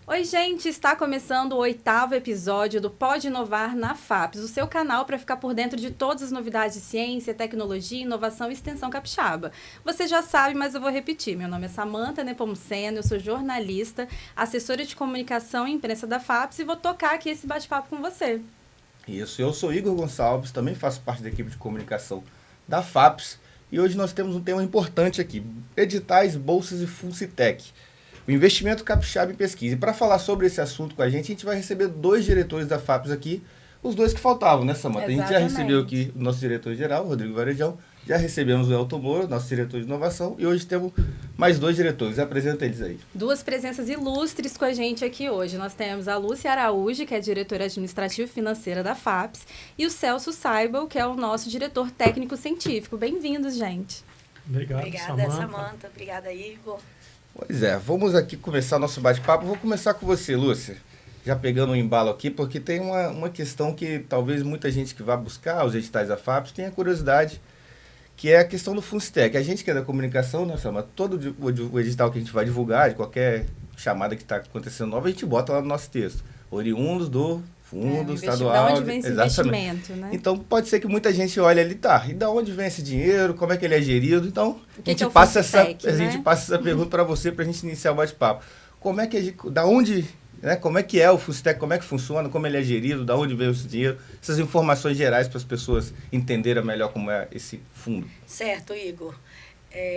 Oi, gente! Está começando o 8º episódio do Pode Inovar na FAPES, o seu canal para ficar por dentro de todas as novidades de ciência, tecnologia, inovação e extensão capixaba. Você já sabe, mas eu vou repetir. Meu nome é Samantha Nepomuceno, eu sou jornalista, assessora de comunicação e imprensa da FAPES e vou tocar aqui esse bate-papo com você. Isso, eu sou Igor Gonçalves, também faço parte da equipe de comunicação da FAPES e hoje nós temos um tema importante aqui, editais, bolsas e Fundcitec. O investimento capixaba em pesquisa. E para falar sobre esse assunto com a gente vai receber 2 diretores da FAPES aqui, os 2 que faltavam, né, Samanta? Exatamente. A gente já recebeu aqui o nosso diretor-geral, Rodrigo Varejão, já recebemos o Elton Moura, nosso diretor de inovação, e hoje temos mais 2 diretores. Apresenta eles aí. 2 presenças ilustres com a gente aqui hoje. Nós temos a Lúcia Araújo, que é diretora administrativa e financeira da FAPES, e o Celso Saibel, que é o nosso diretor técnico-científico. Bem-vindos, gente. Obrigada, Samanta. Obrigada, Igor. Pois é, vamos aqui começar nosso bate-papo. Vou começar com você, Lúcia, já pegando um embalo aqui, porque tem uma questão que talvez muita gente que vá buscar os editais da FAPES tenha curiosidade, que é a questão do Fundcitec. A gente que é da comunicação, né, Samanta, todo o edital que a gente vai divulgar, de qualquer chamada que está acontecendo nova, a gente bota lá no nosso texto, oriundos do fundo estadual. De onde vem esse investimento, né? Então, pode ser que muita gente olhe ali, e da onde vem esse dinheiro, como é que ele é gerido? Então, a gente passa essa pergunta para você, para a gente iniciar o bate-papo. Como é que da onde, né, como é que é o Fundcitec, como é que funciona, como ele é gerido, da onde vem esse dinheiro, essas informações gerais para as pessoas entenderem melhor como é esse fundo. Certo, Igor.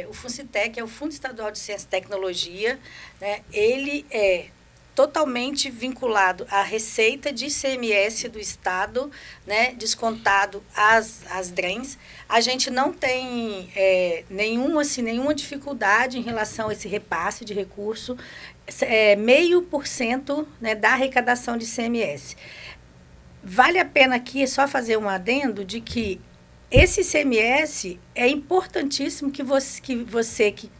O Fundcitec é o Fundo Estadual de Ciência e Tecnologia, né? Ele é totalmente vinculado à receita de ICMS do Estado, né, descontado as DRENs. A gente não tem nenhuma dificuldade em relação a esse repasse de recurso, 0,5%, né, da arrecadação de ICMS. Vale a pena aqui só fazer um adendo de que esse ICMS é importantíssimo que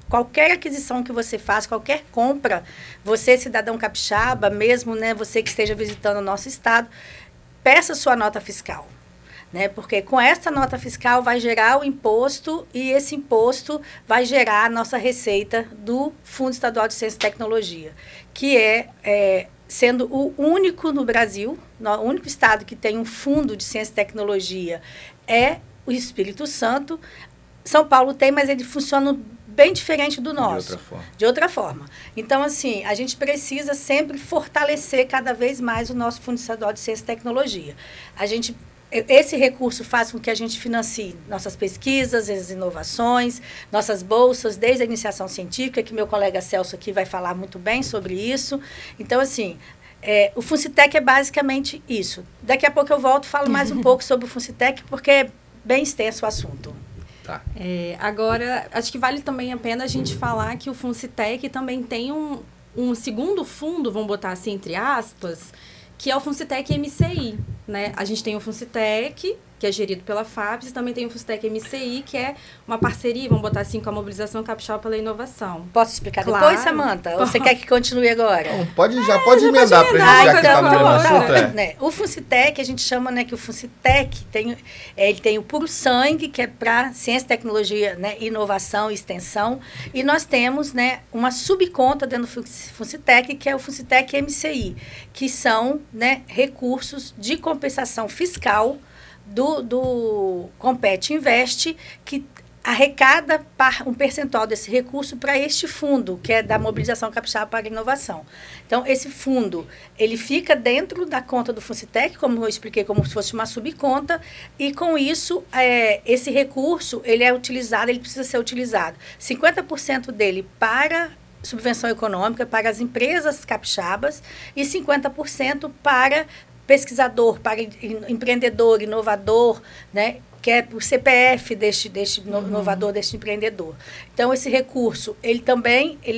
qualquer aquisição que você faz, qualquer compra, você, cidadão capixaba, mesmo, né, você que esteja visitando o nosso estado, peça sua nota fiscal, né? Porque com essa nota fiscal vai gerar o imposto e esse imposto vai gerar a nossa receita do Fundo Estadual de Ciência e Tecnologia, que sendo o único no Brasil, o único estado que tem um fundo de ciência e tecnologia é o Espírito Santo. São Paulo tem, mas ele funciona bem diferente do nosso. De outra forma. Então, assim, a gente precisa sempre fortalecer cada vez mais o nosso Fundo Estadual de Ciência e Tecnologia. Esse recurso faz com que a gente financie nossas pesquisas, as inovações, nossas bolsas, desde a iniciação científica, que meu colega Celso aqui vai falar muito bem sobre isso. Então, assim, o Fundcitec é basicamente isso. Daqui a pouco eu volto e falo mais um pouco sobre o Fundcitec, porque é bem extenso o assunto. Tá. Agora, acho que vale também a pena a gente falar que o Fundcitec também tem um segundo fundo, vamos botar assim, entre aspas, que é o Fundcitec MCI, né? A gente tem o Fundcitec, que é gerido pela FAPES, e também tem o Fundcitec MCI, que é uma parceria, vamos botar assim, com a Mobilização Capixaba pela Inovação. Posso explicar depois, Samanta? Ou você quer que continue agora? Não, pode emendar para a gente, já que está no mesmo assunto. Né? O Fundcitec, a gente chama, né, que o Fundcitec ele tem o puro sangue, que é para ciência, tecnologia, né, inovação e extensão, e nós temos, né, uma subconta dentro do Fundcitec, que é o Fundcitec MCI, que são, né, recursos de compensação fiscal do Compete Invest, que arrecada um percentual desse recurso para este fundo, que é da Mobilização Capixaba para a Inovação. Então, esse fundo, ele fica dentro da conta do Fundcitec, como eu expliquei, como se fosse uma subconta, e com isso, esse recurso, ele precisa ser utilizado. 50% dele para subvenção econômica, para as empresas capixabas, e 50% para pesquisador, para empreendedor, inovador, né, que é o CPF deste inovador, deste empreendedor. Então, esse recurso, ele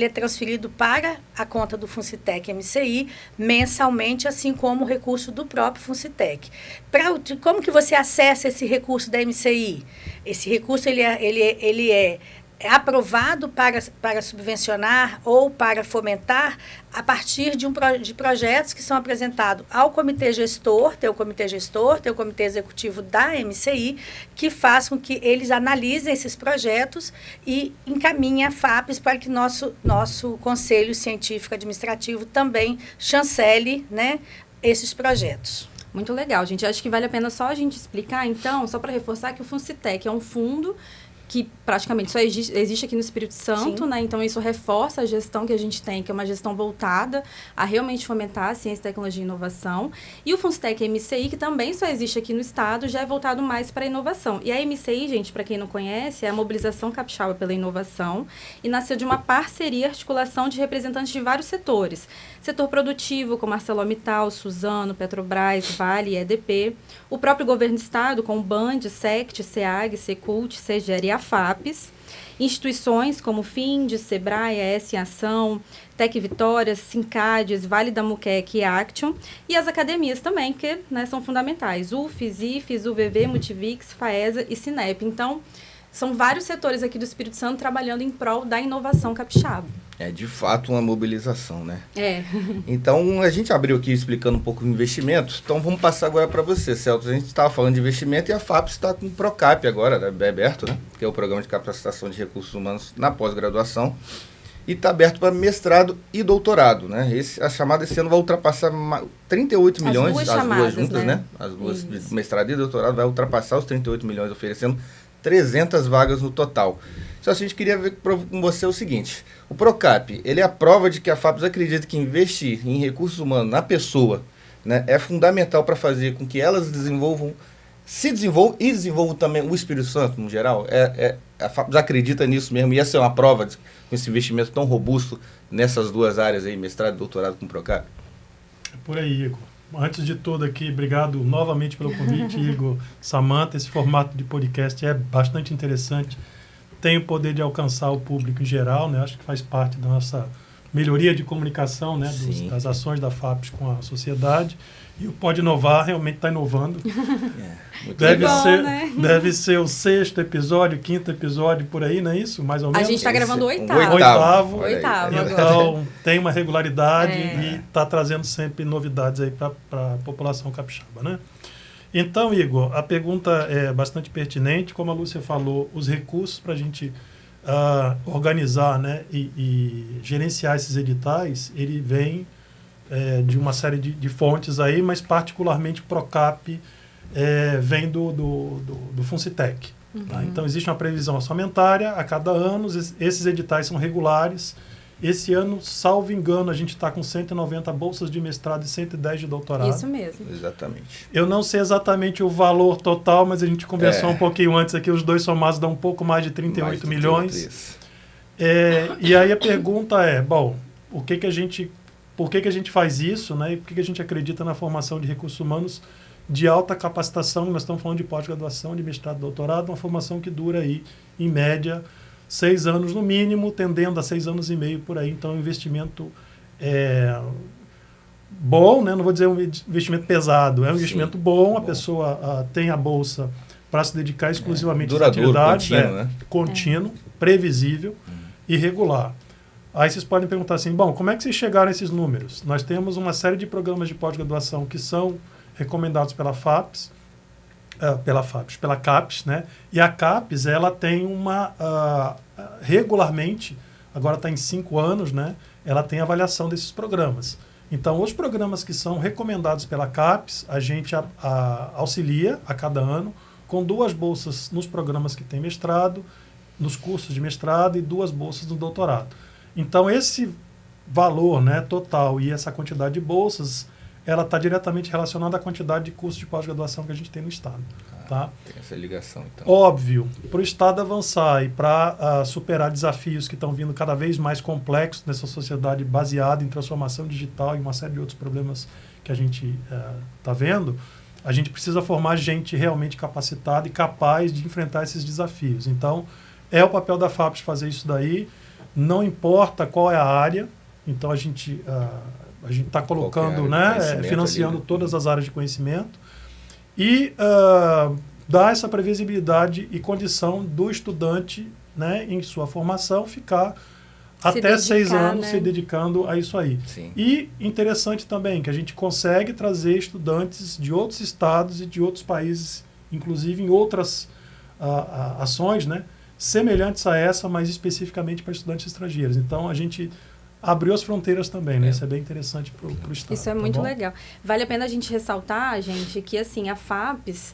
é transferido para a conta do Fundcitec MCI mensalmente, assim como o recurso do próprio Fundcitec. Como que você acessa esse recurso da MCI? Esse recurso, ele é é aprovado para subvencionar ou para fomentar a partir de projetos que são apresentados ao comitê gestor, tem o comitê executivo da MCI, que faz com que eles analisem esses projetos e encaminhem a FAPES para que nosso Conselho Científico Administrativo também chancele, né, esses projetos. Muito legal, gente. Acho que vale a pena só a gente explicar, então, só para reforçar que o Funcitec é um fundo que praticamente só existe aqui no Espírito Santo, né? Então, isso reforça a gestão que a gente tem, que é uma gestão voltada a realmente fomentar a ciência, tecnologia e inovação. E o Funcitec MCI, que também só existe aqui no estado, já é voltado mais para a inovação. E a MCI, gente, para quem não conhece, é a Mobilização Capixaba pela Inovação e nasceu de uma parceria, articulação de representantes de vários setores. Setor produtivo, como ArcelorMittal, Suzano, Petrobras, Vale e EDP. O próprio governo do estado, com o BAND, SECT, SEAG, Secult, SEGER e a FAPES. Instituições como FIND, Sebrae, S em Ação, Tec Vitória, Sincades, Vale da Muqueca e Action. E as academias também, que, né, são fundamentais. UFES, IFES, UVV, Multivix, FAESA e Cinep. Então, são vários setores aqui do Espírito Santo trabalhando em prol da inovação capixaba. É, de fato, uma mobilização, né? É. Então, a gente abriu aqui explicando um pouco de investimentos. Então, vamos passar agora para você, Celso. A gente estava falando de investimento e a FAPES está com o PROCAP agora, né? Aberto, né? Que é o Programa de Capacitação de Recursos Humanos na pós-graduação. E está aberto para mestrado e doutorado, né? A chamada esse ano vai ultrapassar 38 milhões. As duas juntas, né? As duas, de mestrado e doutorado, vai ultrapassar os 38 milhões, oferecendo 300 vagas no total. Só a gente queria ver com você o seguinte: o PROCAP, ele é a prova de que a FAPES acredita que investir em recursos humanos na pessoa, né, é fundamental para fazer com que elas se desenvolvam e desenvolvam também o Espírito Santo, no geral. A FAPES acredita nisso mesmo, e essa é uma prova com esse investimento tão robusto nessas duas áreas aí, mestrado e doutorado com o PROCAP. É por aí, Igor. Antes de tudo aqui, obrigado novamente pelo convite, Igor, Samantha. Esse formato de podcast é bastante interessante. Tem o poder de alcançar o público em geral, né? Acho que faz parte da nossa melhoria de comunicação, né? Das ações da FAPES com a sociedade. E o Pode Inovar realmente está inovando. Deve ser o 6º episódio, 5º episódio, por aí, não é isso? Mais ou menos? A gente está gravando o 8º. Oitavo. Então, tem uma regularidade e está trazendo sempre novidades aí para a população capixaba, né? Então, Igor, a pergunta é bastante pertinente. Como a Lúcia falou, os recursos para a gente organizar, né, e gerenciar esses editais, ele vem de uma série de fontes aí, mas particularmente o PROCAP vem do Funcitec. Uhum. Tá? Então, existe uma previsão orçamentária a cada ano, esses editais são regulares. Esse ano, salvo engano, a gente está com 190 bolsas de mestrado e 110 de doutorado. Isso mesmo. Exatamente. Eu não sei exatamente o valor total, mas a gente conversou um pouquinho antes aqui, os dois somados dão um pouco mais de 38 milhões. E aí a pergunta é, bom, por que a gente faz isso, né? E por que a gente acredita na formação de recursos humanos de alta capacitação? Nós estamos falando de pós-graduação, de mestrado e doutorado, uma formação que dura aí, em média, 6 anos no mínimo, tendendo a 6 anos e meio por aí. Então, é um investimento bom, né? Não vou dizer um investimento pesado, é um investimento bom, a pessoa tem a bolsa para se dedicar exclusivamente às atividades. Contínuo, previsível e regular. Aí vocês podem perguntar assim, bom, como é que vocês chegaram a esses números? Nós temos uma série de programas de pós-graduação que são recomendados pela FAPES, pela CAPES, né? E a CAPES, ela tem regularmente, agora está em 5 anos, né? Ela tem avaliação desses programas. Então, os programas que são recomendados pela CAPES, a gente auxilia a cada ano com 2 bolsas nos programas que tem mestrado, nos cursos de mestrado e 2 bolsas no doutorado. Então, esse valor, né, total e essa quantidade de bolsas, ela está diretamente relacionada à quantidade de cursos de pós-graduação que a gente tem no Estado. Tá? Tem essa ligação, então. Óbvio, para o Estado avançar e para superar desafios que estão vindo cada vez mais complexos nessa sociedade baseada em transformação digital e uma série de outros problemas que a gente está vendo, a gente precisa formar gente realmente capacitada e capaz de enfrentar esses desafios. Então, é o papel da FAPES fazer isso daí, não importa qual é a área. Então, a gente está colocando, né, financiando todas as áreas de conhecimento e dar essa previsibilidade e condição do estudante né, em sua formação, ficar até 6 anos, né, se dedicando a isso aí. Sim. E interessante também que a gente consegue trazer estudantes de outros estados e de outros países, inclusive em outras ações, né, semelhantes a essa, mas especificamente para estudantes estrangeiros. Então, a gente abriu as fronteiras também, né? Isso é bem interessante para o estado. Isso é muito legal. Vale a pena a gente ressaltar, gente, que assim, a FAPES,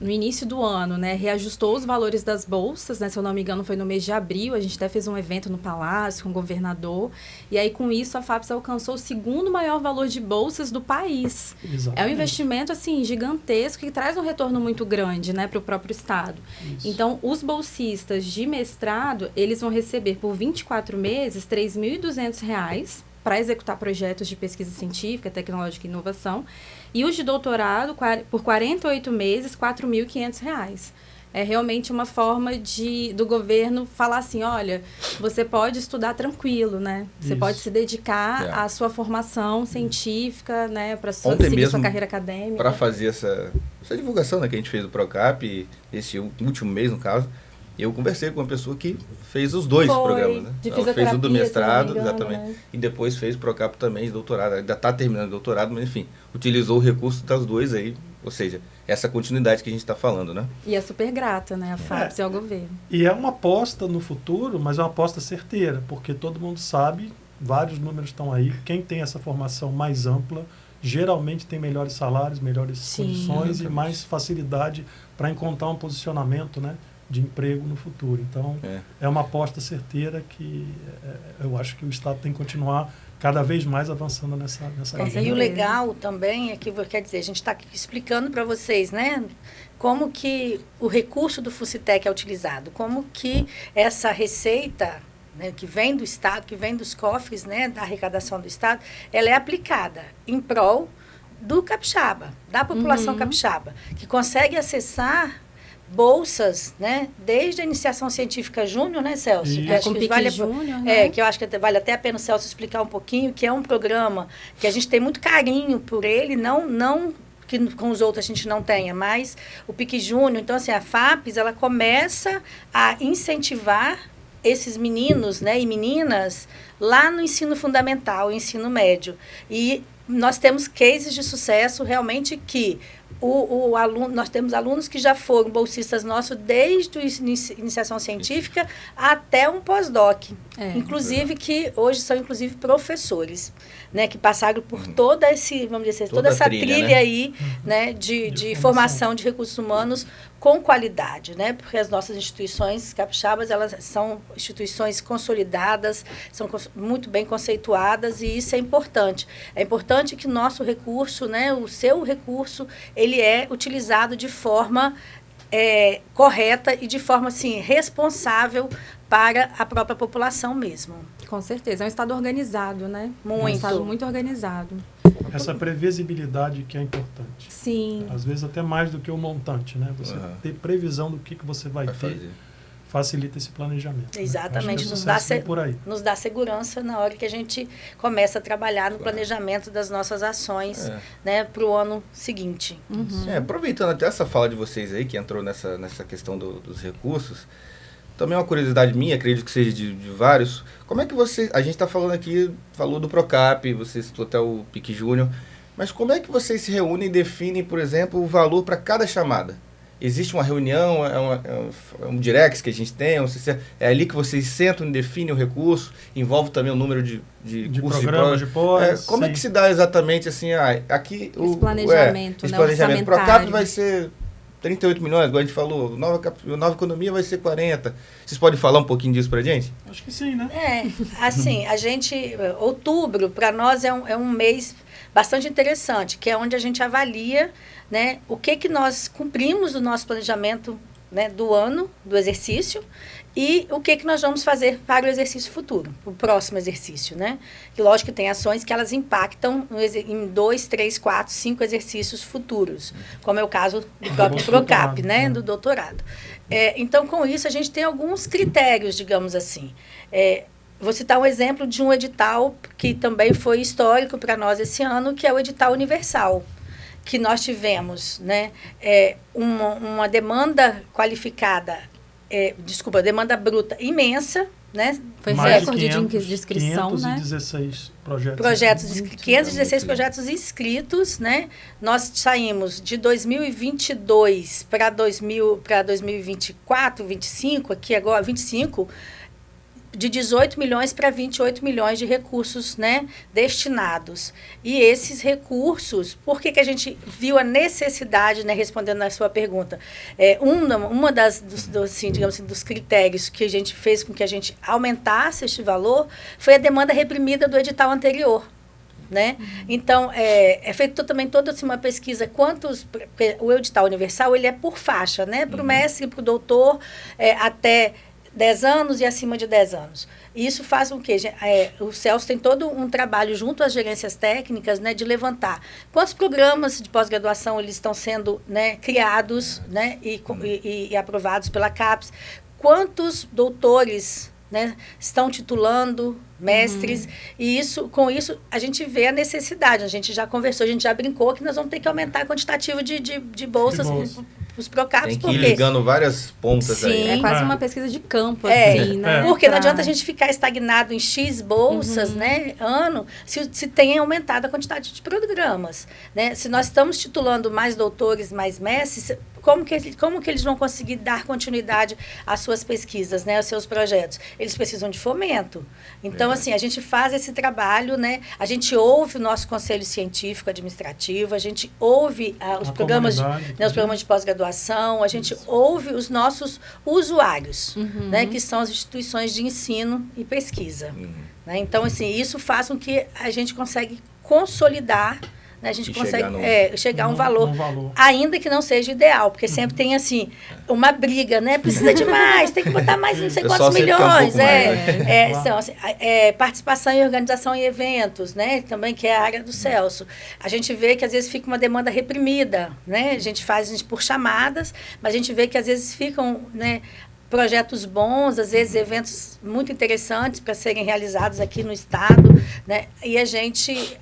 no início do ano, né, reajustou os valores das bolsas, né, se eu não me engano foi no mês de abril, a gente até fez um evento no Palácio com o governador, e aí com isso a FAPES alcançou o segundo maior valor de bolsas do país. Exatamente. É um investimento, assim, gigantesco que traz um retorno muito grande, né, para o próprio estado. Isso. Então, os bolsistas de mestrado, eles vão receber por 24 meses R$ 3.200 para executar projetos de pesquisa científica, tecnológica e inovação. E os de doutorado, por 48 meses, R$ 4.500. É realmente uma forma do governo falar assim, olha, você pode estudar tranquilo, né? Você Isso. pode se dedicar à sua formação científica, né? Para seguir sua carreira acadêmica. Para fazer essa divulgação, né, que a gente fez do Procap, esse último mês, no caso, eu conversei com uma pessoa que fez os dois programas, né? Ela fez o do mestrado, exatamente, né? E depois fez o Procap também de doutorado. Ainda está terminando o doutorado, mas enfim, utilizou o recurso das duas aí, ou seja, essa continuidade que a gente está falando, né? E é super grata, né? A FAPES ao governo. E é uma aposta no futuro, mas é uma aposta certeira, porque todo mundo sabe, vários números estão aí, quem tem essa formação mais ampla, geralmente tem melhores salários, melhores condições e mais facilidade para encontrar um posicionamento, né, de emprego no futuro. Então, é uma aposta certeira que eu acho que o Estado tem que continuar cada vez mais avançando nessa linha. E o legal também é que, quer dizer, a gente está explicando para vocês, né, como que o recurso do FUCITEC é utilizado, como que essa receita, né, que vem do Estado, que vem dos cofres, né, da arrecadação do Estado, ela é aplicada em prol do capixaba, da população capixaba, que consegue acessar bolsas, né, desde a iniciação científica júnior, né, Celso? Que acho que vale júnior, né? Que eu acho que vale até a pena o Celso explicar um pouquinho, que é um programa que a gente tem muito carinho por ele, não que com os outros a gente não tenha, mas o PIC Júnior. Então, assim, a FAPES, ela começa a incentivar esses meninos, né, e meninas lá no ensino fundamental, ensino médio. E nós temos cases de sucesso realmente que o aluno, nós temos alunos que já foram bolsistas nossos desde a iniciação científica até um pós-doc. Inclusive que hoje são inclusive professores, né, que passaram por toda essa trilha, né, aí, né, de formação de recursos humanos com qualidade, né? Porque as nossas instituições capixabas, elas são instituições consolidadas, são muito bem conceituadas e isso é importante. É importante que o nosso recurso, né, o seu recurso, ele é utilizado de forma correta e de forma, assim, responsável para a própria população mesmo. Com certeza. É um Estado organizado, né? Muito. É um Estado muito organizado. Essa previsibilidade que é importante. Sim. Às vezes até mais do que o montante, né? Você ter previsão do que você vai ter fazer. Facilita esse planejamento. Exatamente. Né? Nos dá segurança na hora que a gente começa a trabalhar no planejamento das nossas ações, né, para o ano seguinte. Aproveitando até essa fala de vocês aí, que entrou nessa questão dos recursos, também uma curiosidade minha, acredito que seja de vários, como é que a gente está falando aqui, falou do Procap, você citou até o PIC Júnior, mas como é que vocês se reúnem e definem, por exemplo, o valor para cada chamada? Existe uma reunião, é um direct que a gente tem, é ali que vocês sentam e definem o recurso, envolve também o número de programas de pós. Como é que se dá exatamente assim, aqui esse planejamento, esse planejamento? O Procap vai ser 38 milhões, igual a gente falou, Nova Economia vai ser 40. Vocês podem falar um pouquinho disso pra gente? Acho que sim, né? Assim, outubro, para nós é um mês bastante interessante, que é onde a gente avalia, né, o que nós cumprimos do nosso planejamento, né, do ano, do exercício, e o que nós vamos fazer para o exercício futuro, o próximo exercício, né? E lógico que tem ações que elas impactam em 2, 3, 4, 5 exercícios futuros, como é o caso do próprio Procap, né, do doutorado. Então, com isso, a gente tem alguns critérios, digamos assim. Vou citar um exemplo de um edital que também foi histórico para nós esse ano, que é o edital universal, que nós tivemos, né, uma demanda qualificada demanda bruta imensa, né? Foi Mais recorde de 500, inscrição, né? 516 projetos. Projetos, Muito 516 projetos inscritos, né? Nós saímos de 2022 para 2024, 25, aqui agora, 25, de 18 milhões para 28 milhões de recursos, né, destinados. E esses recursos, por que a gente viu a necessidade, né, respondendo à sua pergunta, uma dos critérios que a gente fez com que a gente aumentasse este valor foi a demanda reprimida do edital anterior. Né? Então, é feito também toda assim, uma pesquisa, o edital universal ele é por faixa, né? Para o mestre, para o doutor, até 10 anos e acima de 10 anos. E isso faz com que o Celso tem todo um trabalho junto às gerências técnicas, né, de levantar quantos programas de pós-graduação eles estão sendo, né, criados, né, e aprovados pela CAPES, quantos doutores, né, estão titulando mestres, e com isso a gente vê a necessidade. A gente já conversou, a gente já brincou que nós vamos ter que aumentar a quantitativa de bolsas os PROCAPs. Tem que ir ligando várias pontas aí. É quase uma pesquisa de campo, assim, né? Porque não adianta a gente ficar estagnado em X bolsas, né, ano, se tem aumentado a quantidade de programas, né? Se nós estamos titulando mais doutores, mais mestres, como que eles vão conseguir dar continuidade às suas pesquisas, né, aos seus projetos? Eles precisam de fomento. Então, assim, a gente faz esse trabalho, né? A gente ouve o nosso conselho científico administrativo, a gente ouve os programas de pós-graduação, a gente ouve os nossos usuários, né, que são as instituições de ensino e pesquisa. Né? Então, assim, isso faz com que a gente consegue consolidar, né? A gente consegue chegar a um valor, ainda que não seja ideal, porque sempre tem, assim, uma briga, né? Precisa de mais, tem que botar mais não sei quantos milhões. Então, assim, participação em organização e eventos, né? Também, que é a área do Celso. A gente vê que, às vezes, fica uma demanda reprimida, né? A gente faz por chamadas, mas a gente vê que, às vezes, ficam, né, projetos bons, às vezes eventos muito interessantes para serem realizados aqui no estado, né? E a gente...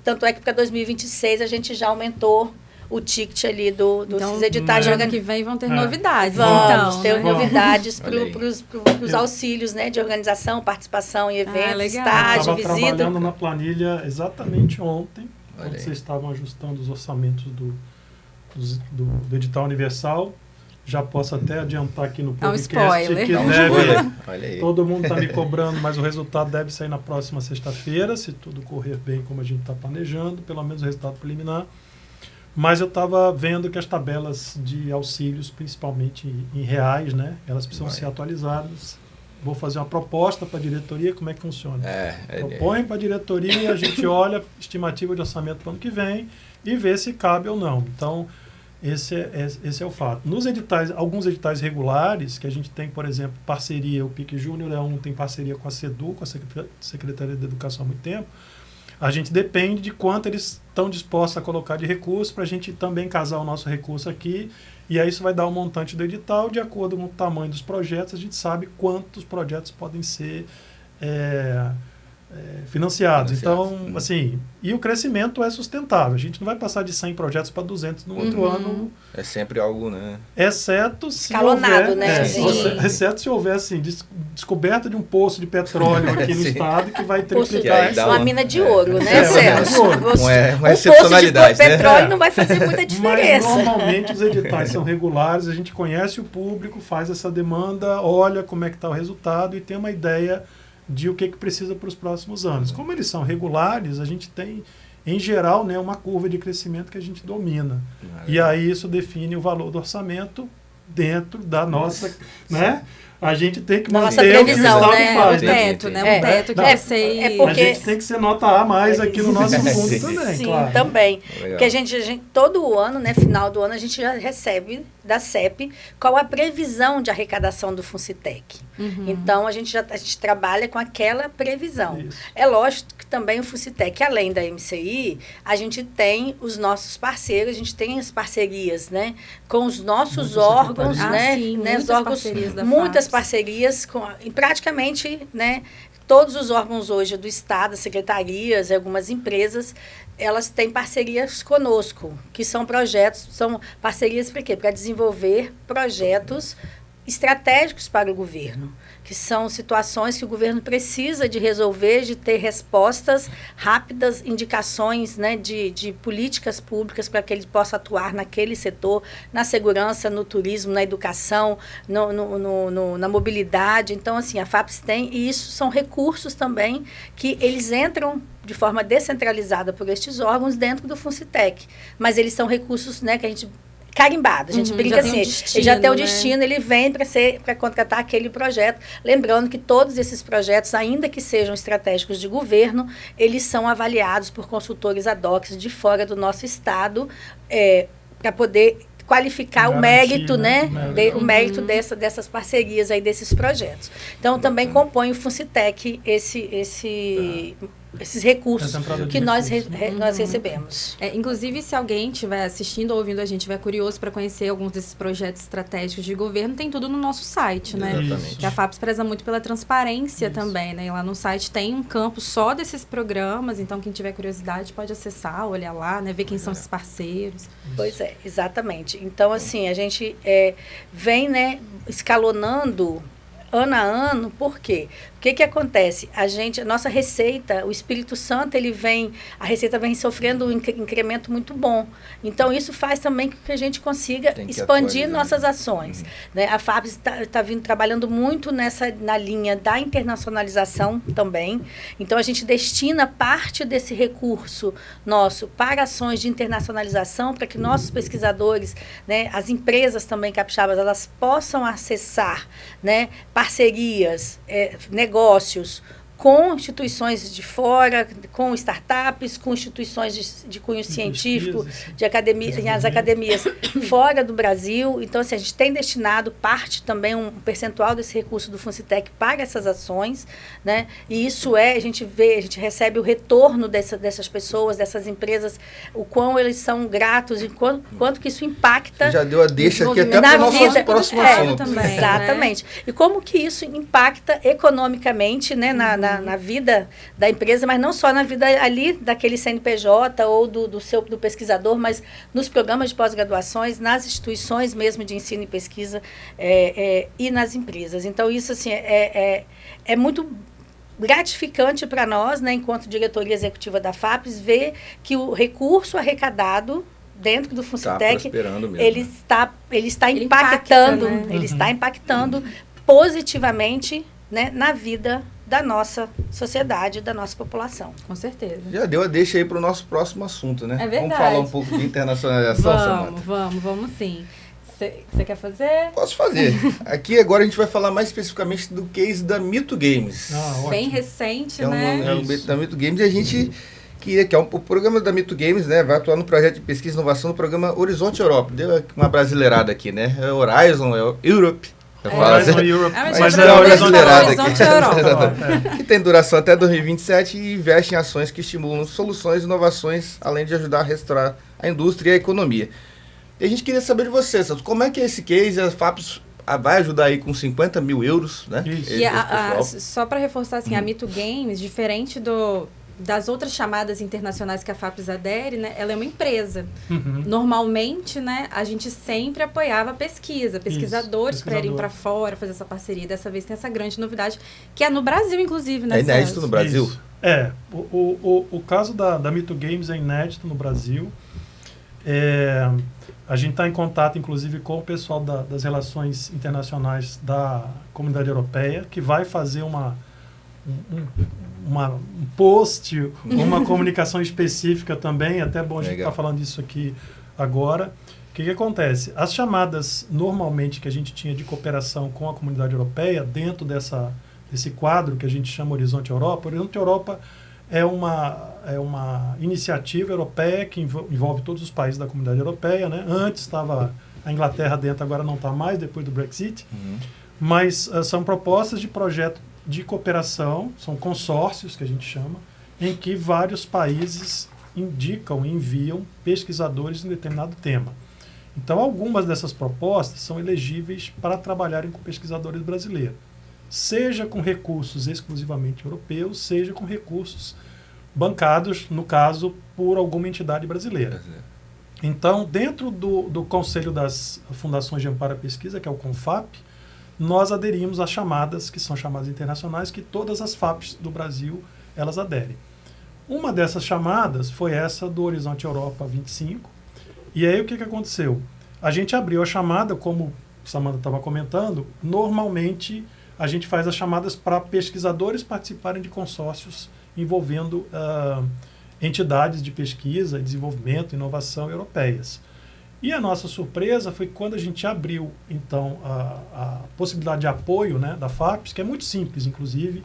Tanto é que para 2026 a gente já aumentou o ticket ali dos editais. Ano que vem vão ter novidades. Vamos ter novidades para os auxílios, né, de organização, participação em eventos, estágio, visita. Eu estava trabalhando na planilha exatamente ontem, quando vocês estavam ajustando os orçamentos do edital universal. Já posso até adiantar aqui no podcast que todo mundo está me cobrando, mas o resultado deve sair na próxima sexta-feira, se tudo correr bem como a gente está planejando, pelo menos o resultado preliminar. Mas eu estava vendo que as tabelas de auxílios, principalmente em reais, né, elas precisam ser atualizadas. Vou fazer uma proposta para a diretoria, como é que funciona? Propõe para a diretoria, a gente olha a estimativa de orçamento para o ano que vem e vê se cabe ou não. Então, esse é o fato. Nos editais, alguns editais regulares, que a gente tem, por exemplo, parceria, o PIC Júnior tem parceria com a SEDU, com a Secretaria de Educação há muito tempo, a gente depende de quanto eles estão dispostos a colocar de recurso para a gente também casar o nosso recurso aqui, e aí isso vai dar um montante do edital, de acordo com o tamanho dos projetos, a gente sabe quantos projetos podem ser financiados. Então, assim, e o crescimento é sustentável. A gente não vai passar de 100 projetos para 200 no outro ano. É sempre algo, né? Exceto se houver, né? Exceto se houver, assim, descoberta de um poço de petróleo aqui no estado que vai triplicar. Uma mina de ouro, né, Celso? Uma excepcionalidade, poço de petróleo não vai fazer muita diferença. Mas, normalmente, os editais são regulares, a gente conhece o público, faz essa demanda, olha como é que está o resultado e tem uma ideia de o que precisa para os próximos anos. Como eles são regulares, a gente tem, em geral, né, uma curva de crescimento que a gente domina. E aí isso define o valor do orçamento dentro da nossa... né? A gente tem que manter o que o Estado faz. O teto, né? O teto que vai ser... Porque... A gente tem que ser nota A mais aqui no nosso fundo também, sim, claro. Também. Porque a gente, todo ano, né, final do ano, a gente já recebe da CEP qual a previsão de arrecadação do Funcitec. Então, a gente trabalha com aquela previsão. Isso. É lógico que também o Funcitec, além da MCI, a gente tem os nossos parceiros, a gente tem as parcerias, né, com os nossos órgãos, né, sim, né, muitas parcerias com praticamente, né, todos os órgãos hoje do Estado, secretarias, algumas empresas, elas têm parcerias conosco, que são projetos, são parcerias para quê? Para desenvolver projetos estratégicos para o governo, que são situações que o governo precisa de resolver, de ter respostas rápidas, indicações, né, de políticas públicas para que ele possa atuar naquele setor, na segurança, no turismo, na educação, na mobilidade. Então, assim, a FAPES tem, e isso são recursos também que eles entram de forma descentralizada por estes órgãos dentro do Funcitec. Mas eles são recursos, né, que a gente carimbado, a gente brinca assim, ele já tem o destino, ele vem para contratar aquele projeto. Lembrando que todos esses projetos, ainda que sejam estratégicos de governo, eles são avaliados por consultores ad hoc de fora do nosso estado, para poder qualificar o mérito, né? O mérito dessas parcerias aí, desses projetos. Então, também compõe o Funcitec esses recursos que nós recebemos. Inclusive, se alguém estiver assistindo ou ouvindo a gente, estiver curioso para conhecer alguns desses projetos estratégicos de governo, tem tudo no nosso site, né? Exatamente. Que a FAPES preza muito pela transparência também, né? E lá no site tem um campo só desses programas, então quem tiver curiosidade pode acessar, olhar lá, né? Ver quem são esses parceiros. Pois é, exatamente. Então, assim, a gente vem, né, escalonando ano a ano. Por quê? O que acontece? A nossa receita, o Espírito Santo, a receita vem sofrendo um incremento muito bom. Então, isso faz também que a gente consiga expandir nossas ações. Né? A FAPES está vindo trabalhando muito na linha da internacionalização também. Então, a gente destina parte desse recurso nosso para ações de internacionalização, para que nossos pesquisadores, né, as empresas também capixabas, elas possam acessar, né, parcerias, negócios com instituições de fora, com startups, com instituições de cunho científico, as academias fora do Brasil. Então, assim, a gente tem destinado parte também, um percentual desse recurso do Funcitec para essas ações, né? E isso a gente recebe o retorno dessas pessoas, dessas empresas, o quão eles são gratos e quanto que isso impacta. Já deu a deixa aqui até para o nosso próximo assunto. Também, exatamente. Né? E como que isso impacta economicamente, né, na vida da empresa, mas não só na vida ali daquele CNPJ ou do pesquisador, mas nos programas de pós-graduações, nas instituições mesmo de ensino e pesquisa e nas empresas. Então, isso assim, é muito gratificante para nós, né, enquanto diretoria executiva da FAPES, ver que o recurso arrecadado dentro do Funcitec, ele está impactando, né? Ele está impactando positivamente, né, na vida da nossa sociedade, da nossa população. Com certeza. Já deu a deixa aí para o nosso próximo assunto, né? É verdade. Vamos falar um pouco de internacionalização, Samanta? Vamos sim. Você quer fazer? Posso fazer. Aqui agora a gente vai falar mais especificamente do case da Mito Games. Bem recente, né? Da Mito Games, e a gente que é o programa da Mito Games, né, vai atuar no projeto de pesquisa e inovação no programa Horizonte Europa. Deu uma brasileirada aqui, né? É Horizon, é Europe. Mas é Horizonte Europa. Que tem duração até 2027 e investe em ações que estimulam soluções e inovações, além de ajudar a restaurar a indústria e a economia. E a gente queria saber de vocês, como é que é esse case? A FAPES vai ajudar aí com 50 mil euros, né? Isso. E só para reforçar, assim, a Mito Games, diferente das outras chamadas internacionais que a FAPES adere, né, ela é uma empresa. Normalmente, né, a gente sempre apoiava a pesquisadores para irem para fora, fazer essa parceria. Dessa vez tem essa grande novidade, que é no Brasil, inclusive, né? É inédito no Brasil? Isso. O caso da Mito Games é inédito no Brasil. A gente está em contato, inclusive, com o pessoal das relações internacionais da Comunidade Europeia, que vai fazer um post, uma comunicação específica também. Até bom a gente estar falando disso aqui agora. O que acontece? As chamadas, normalmente, que a gente tinha de cooperação com a Comunidade Europeia, dentro desse quadro que a gente chama Horizonte Europa, Horizonte Europa é uma iniciativa europeia que envolve todos os países da Comunidade Europeia, né? Antes estava a Inglaterra dentro, agora não está mais, depois do Brexit. Mas são propostas de projeto de cooperação, são consórcios que a gente chama, em que vários países enviam pesquisadores em determinado tema. Então, algumas dessas propostas são elegíveis para trabalharem com pesquisadores brasileiros, seja com recursos exclusivamente europeus, seja com recursos bancados, no caso, por alguma entidade brasileira. Então, dentro do Conselho das Fundações de Amparo à Pesquisa, que é o CONFAP, nós aderimos às chamadas, que são chamadas internacionais, que todas as FAPs do Brasil, elas aderem. Uma dessas chamadas foi essa do Horizonte Europa 25. E aí o que aconteceu? A gente abriu a chamada, como a Samanta estava comentando, normalmente a gente faz as chamadas para pesquisadores participarem de consórcios envolvendo entidades de pesquisa, desenvolvimento, inovação europeias. E a nossa surpresa foi quando a gente abriu, então, a possibilidade de apoio, né, da FAPES, que é muito simples, inclusive,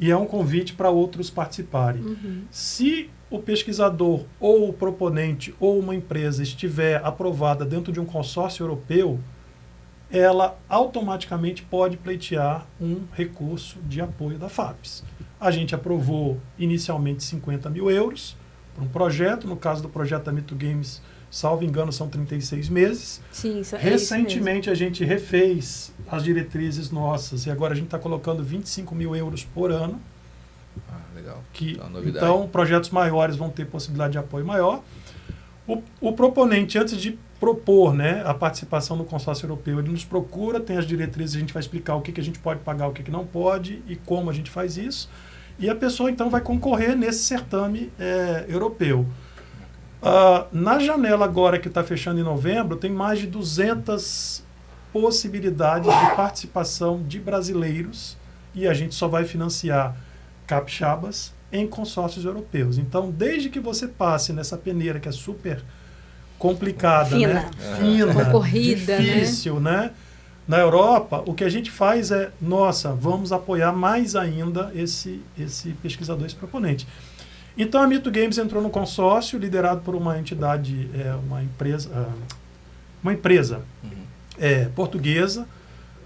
e é um convite para outros participarem. Uhum. Se o pesquisador ou o proponente ou uma empresa estiver aprovada dentro de um consórcio europeu, ela automaticamente pode pleitear um recurso de apoio da FAPES. A gente aprovou inicialmente 50 mil euros para um projeto. No caso do projeto da Mito Games, salvo engano, são 36 meses. Sim, isso, recentemente a gente refez as diretrizes nossas e agora a gente está colocando 25 mil euros por ano. Legal. Então, projetos maiores vão ter possibilidade de apoio maior. O proponente, antes de propor, né, a participação no consórcio europeu, ele nos procura, tem as diretrizes, a gente vai explicar o que a gente pode pagar, o que não pode e como a gente faz isso. E a pessoa, então, vai concorrer nesse certame europeu. Na janela agora, que está fechando em novembro, tem mais de 200 possibilidades de participação de brasileiros e a gente só vai financiar capixabas em consórcios europeus. Então, desde que você passe nessa peneira que é super complicada, fina, né? Fina, concorrida, difícil, né? Na Europa, o que a gente faz é, vamos apoiar mais ainda esse pesquisador, esse proponente. Então, a Mito Games entrou no consórcio, liderado por uma entidade, uma empresa portuguesa.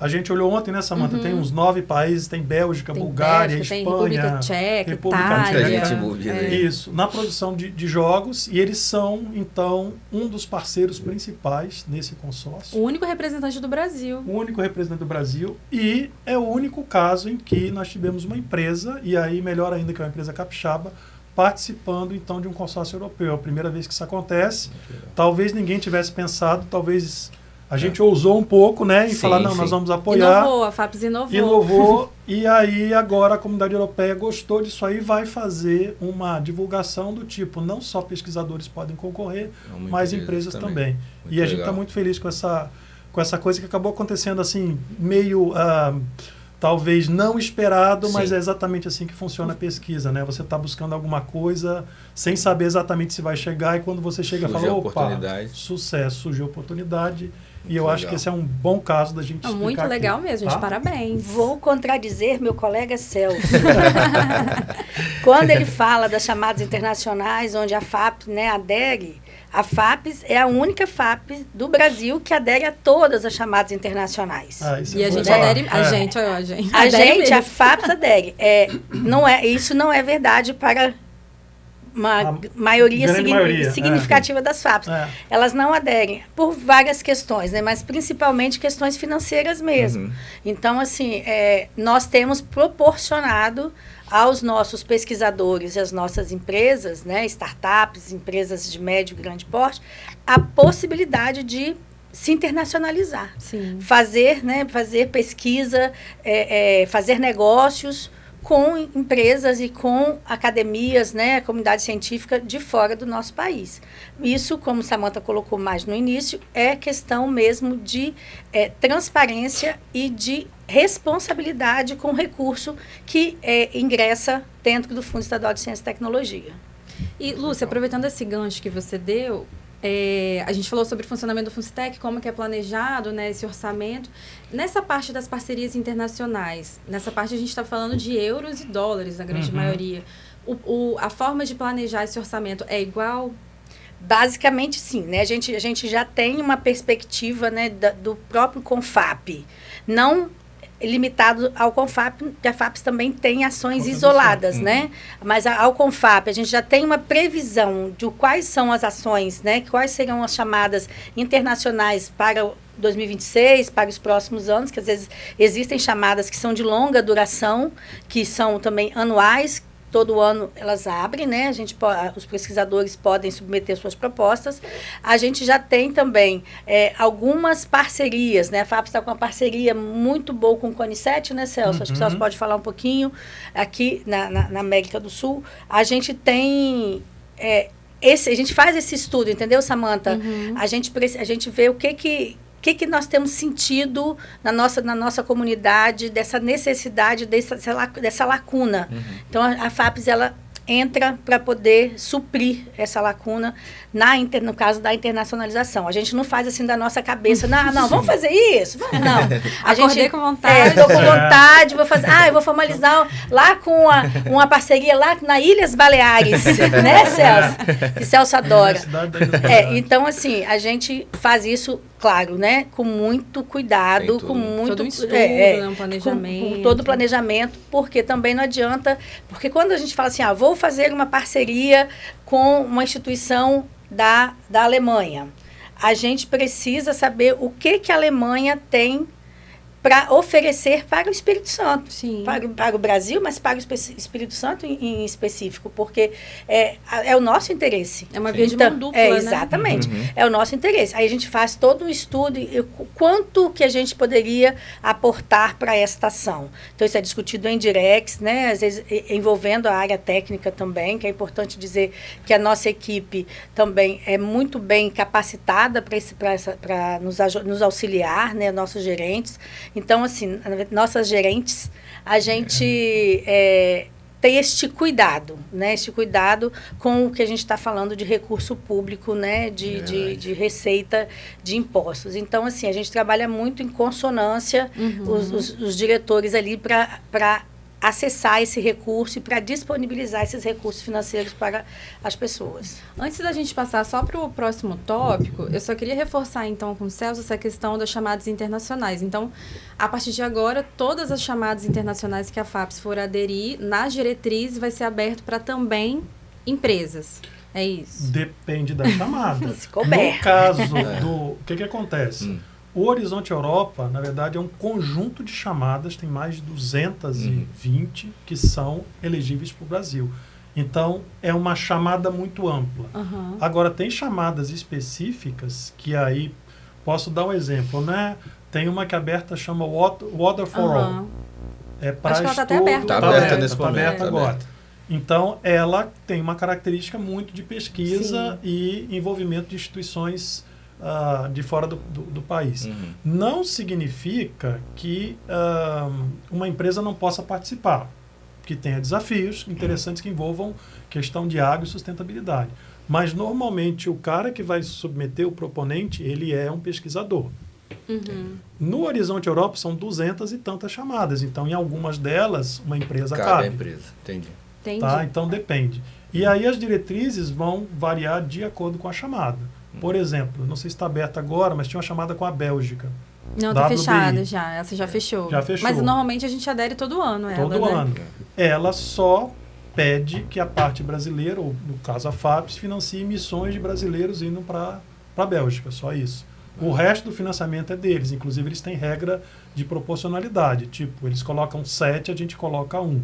A gente olhou ontem, né, Samanta? Tem uns 9 países, tem Bélgica, Bulgária, Espanha, República Tcheca, Itália. Isso, na produção de jogos, e eles são, então, um dos parceiros principais nesse consórcio. O único representante do Brasil. O único representante do Brasil, e é o único caso em que nós tivemos uma empresa, e aí melhor ainda que é uma empresa capixaba, participando, então, de um consórcio europeu. É a primeira vez que isso acontece. Talvez ninguém tivesse pensado, talvez... A gente ousou um pouco, né, em falar, nós vamos apoiar. Inovou, a FAPES inovou. Inovou, e aí agora a comunidade europeia gostou disso aí, vai fazer uma divulgação do tipo, não só pesquisadores podem concorrer, mas empresas também. E a gente está muito feliz com essa coisa que acabou acontecendo assim, meio... talvez não esperado, mas é exatamente assim que funciona a pesquisa, né? Você está buscando alguma coisa sem saber exatamente se vai chegar, e quando você chega e fala, opa, sucesso, surgiu a oportunidade. E eu acho que esse é um bom caso da gente explicar. Muito legal mesmo, gente, parabéns. Vou contradizer meu colega Celso. Quando ele fala das chamadas internacionais, onde a FAPES, né, adere, a FAPES é a única FAPES do Brasil que adere a todas as chamadas internacionais. E a gente adere, a FAPES adere. Isso não é verdade para uma maioria significativa das FAPES. Elas não aderem por várias questões, né? Mas principalmente questões financeiras mesmo. Então, assim, nós temos proporcionado aos nossos pesquisadores e às nossas empresas, né, startups, empresas de médio e grande porte, a possibilidade de se internacionalizar. Sim. Fazer pesquisa, fazer negócios com empresas e com academias, né, comunidade científica de fora do nosso país. Isso, como Samanta colocou mais no início, é questão mesmo de transparência e de responsabilidade com o recurso que ingressa dentro do Fundo Estadual de Ciência e Tecnologia. E, Lúcia, aproveitando esse gancho que você deu, a gente falou sobre o funcionamento do Funstec, como que é planejado, né, esse orçamento. Nessa parte das parcerias internacionais, nessa parte a gente está falando de euros e dólares, na grande maioria. A forma de planejar esse orçamento é igual? Basicamente, sim. Né? A gente já tem uma perspectiva, né, do próprio CONFAP. Não limitado ao CONFAP, porque a FAPES também tem ações isoladas, né? Mas ao CONFAP, a gente já tem uma previsão de quais são as ações, né? Quais serão as chamadas internacionais para 2026, para os próximos anos, que às vezes existem chamadas que são de longa duração, que são também anuais, todo ano elas abrem, né? Os pesquisadores podem submeter suas propostas. A gente já tem também algumas parcerias, né? A FAPES está com uma parceria muito boa com o CONICET, né, Celso? Acho que o Celso pode falar um pouquinho. Aqui na América do Sul, a gente tem... a gente faz esse estudo, entendeu, Samantha? A gente vê o que nós temos sentido na nossa comunidade, dessa necessidade, dessa lacuna. Então, a FAPES, ela entra para poder suprir essa lacuna no caso da internacionalização. A gente não faz assim da nossa cabeça, não, vamos fazer isso? Não. Acordei com vontade. Estou com vontade, vou fazer. Eu vou formalizar lá com uma parceria lá na Ilhas Baleares, né, Celso? Que Celso adora. Então, assim, a gente faz isso, claro, né, com muito cuidado, com muito... Todo um estudo, um planejamento. Com todo o planejamento, porque também não adianta... Porque quando a gente fala assim, vou fazer uma parceria com uma instituição da Alemanha, a gente precisa saber o que a Alemanha tem para oferecer para o Espírito Santo. Sim. Para o Brasil, mas para o Espírito Santo em específico, porque é o nosso interesse. É uma via de mão dupla, né? Exatamente. É o nosso interesse. Aí a gente faz todo um estudo, quanto que a gente poderia aportar para esta ação. Então, isso é discutido em Direx, né? Às vezes envolvendo a área técnica também, que é importante dizer que a nossa equipe também é muito bem capacitada para nos auxiliar, né? Nossos gerentes. Então, assim, nossas gerentes, a gente tem este cuidado, né? Este cuidado com o que a gente está falando de recurso público, né? De receita de impostos. Então, assim, a gente trabalha muito em consonância, os diretores ali para acessar esse recurso e para disponibilizar esses recursos financeiros para as pessoas. Antes da gente passar só para o próximo tópico, eu só queria reforçar, então, com o Celso, essa questão das chamadas internacionais. Então, a partir de agora, todas as chamadas internacionais que a FAPES for aderir, nas diretrizes, vai ser aberto para também empresas. É isso? Depende da chamada. No caso o que acontece? O Horizonte Europa, na verdade, é um conjunto de chamadas, tem mais de 220 que são elegíveis para o Brasil. Então, é uma chamada muito ampla. Agora, tem chamadas específicas que aí, posso dar um exemplo, né? Tem uma que é aberta, chama Water for All. É para acho que ela está até aberta. Está aberta nesse momento. Está aberta agora. Então, ela tem uma característica muito de pesquisa e envolvimento de instituições de fora do país. Não significa que uma empresa não possa participar, que tenha desafios interessantes que envolvam questão de água e sustentabilidade. Mas, normalmente, o cara que vai submeter o proponente, ele é um pesquisador. No Horizonte Europa, são 200 e tantas chamadas. Então, em algumas delas, uma empresa cabe. A empresa, entendi. Tá? Então, depende. E aí, as diretrizes vão variar de acordo com a chamada. Por exemplo, não sei se está aberta agora, mas tinha uma chamada com a Bélgica. Não, está fechada já. Essa já fechou. Já fechou. Mas normalmente a gente adere todo ano. Todo ano. Ela só pede que a parte brasileira, ou no caso a FAPES, financie missões de brasileiros indo para a Bélgica, só isso. O resto do financiamento é deles. Inclusive, eles têm regra de proporcionalidade. Tipo, eles colocam 7, a gente coloca 1.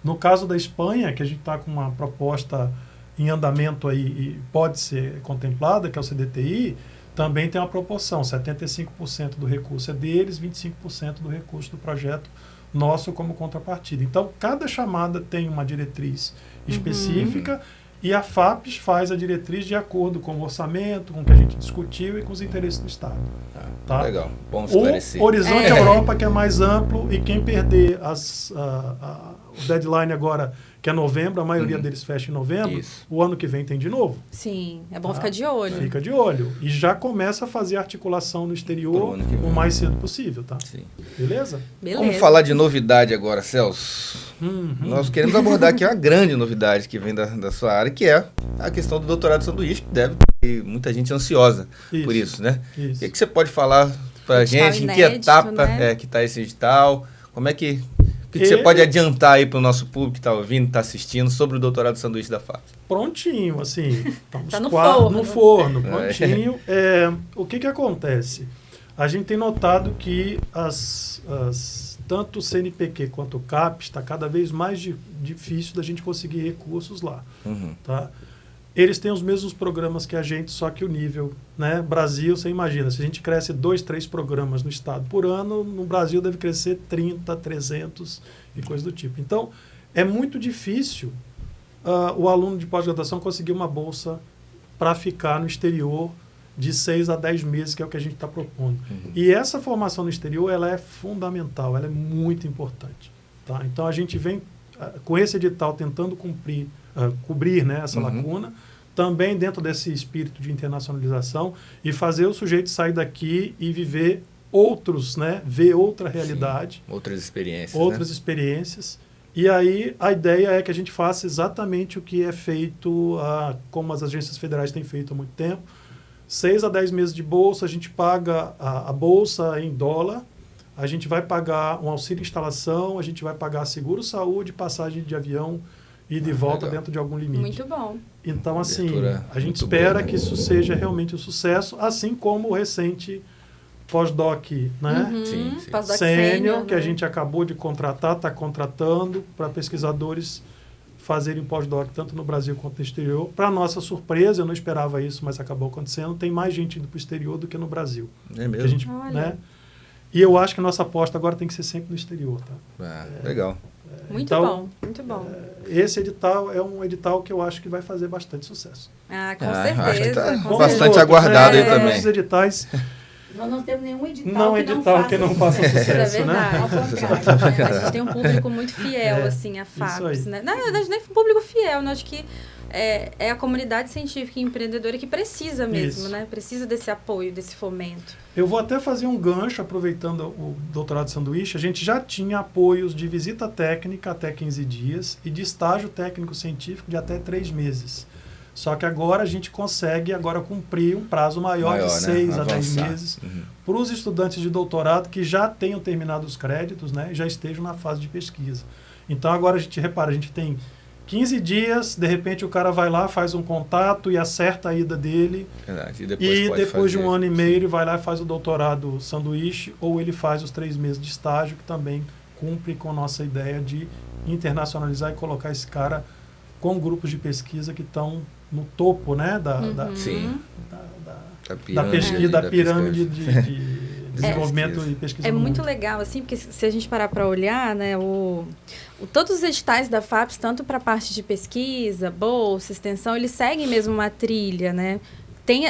No caso da Espanha, que a gente está com uma proposta em andamento aí e pode ser contemplada, que é o CDTI, também tem uma proporção, 75% do recurso é deles, 25% do recurso do projeto nosso como contrapartida. Então, cada chamada tem uma diretriz específica e a FAPES faz a diretriz de acordo com o orçamento, com o que a gente discutiu e com os interesses do Estado. Tá? Legal, bom esclarecer. O Horizonte Europa, que é mais amplo, e quem perder o deadline agora, que é novembro, a maioria deles fecha em novembro, o ano que vem tem de novo. Sim, é bom ficar de olho. Fica de olho. E já começa a fazer articulação no exterior o mais cedo possível, tá? Sim. Beleza? Vamos falar de novidade agora, Celso. Nós queremos abordar aqui uma grande novidade que vem da sua área, que é a questão do doutorado sanduíche, que deve ter muita gente ansiosa por isso, né? Isso. O que você pode falar para a gente? Em que etapa que está esse edital? Como é que... O que você pode adiantar aí para o nosso público que está ouvindo, está assistindo, sobre o doutorado sanduíche da FAPES? Prontinho, assim. Estamos tá no forno, prontinho. O que acontece? A gente tem notado que as tanto o CNPq quanto o CAPES está cada vez mais difícil da gente conseguir recursos lá. Tá? Eles têm os mesmos programas que a gente, só que o nível, né? Brasil, você imagina, se a gente cresce 2, 3 programas no estado por ano, no Brasil deve crescer 30, 300 e coisa do tipo. Então, é muito difícil o aluno de pós-graduação conseguir uma bolsa para ficar no exterior de 6 a 10 meses, que é o que a gente está propondo. E essa formação no exterior, ela é fundamental, ela é muito importante. Tá? Então, a gente vem com esse edital tentando cobrir, né, essa lacuna, também dentro desse espírito de internacionalização, e fazer o sujeito sair daqui e viver outros, né, ver outra realidade. Sim. Outras experiências. Outras experiências. E aí a ideia é que a gente faça exatamente o que é feito, como as agências federais têm feito há muito tempo. 6 a 10 meses de bolsa, a gente paga a bolsa em dólar, a gente vai pagar um auxílio instalação, a gente vai pagar seguro-saúde, passagem de avião e de volta legal. dentro de algum limite. Muito bom. Então, assim, Abertura a gente muito espera boa. que isso seja realmente um sucesso, assim como o recente pós-doc, né? Sim. Pós-doc Sênior, que a né? gente acabou de contratar, está contratando para pesquisadores fazerem pós-doc tanto no Brasil quanto no exterior. Para nossa surpresa, eu não esperava isso, mas acabou acontecendo, tem mais gente indo para o exterior do que no Brasil. É mesmo? Que a gente, Olha. né? E eu acho que a nossa aposta agora tem que ser sempre no exterior. Tá? Legal. Muito Então, bom, muito bom. Esse edital é um edital que eu acho que vai fazer bastante sucesso. Com acho que tá certeza. Com bastante certeza. aguardado aí também. Os editais Nós não temos nenhum não faça Isso é sucesso, né? verdade. Ao contrário, A gente tem um público muito fiel, assim, a FAPES, aí. né? Na verdade, nem um público fiel, né? Acho que é a comunidade científica e empreendedora que precisa mesmo, Isso. né? Precisa desse apoio, desse fomento. Eu vou até fazer um gancho, aproveitando o doutorado de sanduíche. A gente já tinha apoios de visita técnica até 15 dias e de estágio técnico-científico de até 3 meses. Só que agora a gente consegue cumprir um prazo maior de 6 a 10 meses para os estudantes de doutorado que já tenham terminado os créditos, né, e já estejam na fase de pesquisa. Então agora a gente tem 15 dias, de repente o cara vai lá, faz um contato e acerta a ida dele. Verdade. E depois de um ano e meio sim. ele vai lá e faz o doutorado sanduíche, ou ele faz os 3 meses de estágio, que também cumpre com a nossa ideia de internacionalizar e colocar esse cara com grupos de pesquisa que estão no topo, né, Sim. da pesquisa, da pirâmide pesquisa. de desenvolvimento e pesquisa É no muito mundo. legal, assim, porque se a gente parar para olhar, né, todos os editais da FAPES, tanto para a parte de pesquisa, bolsa, extensão, eles seguem mesmo uma trilha, né?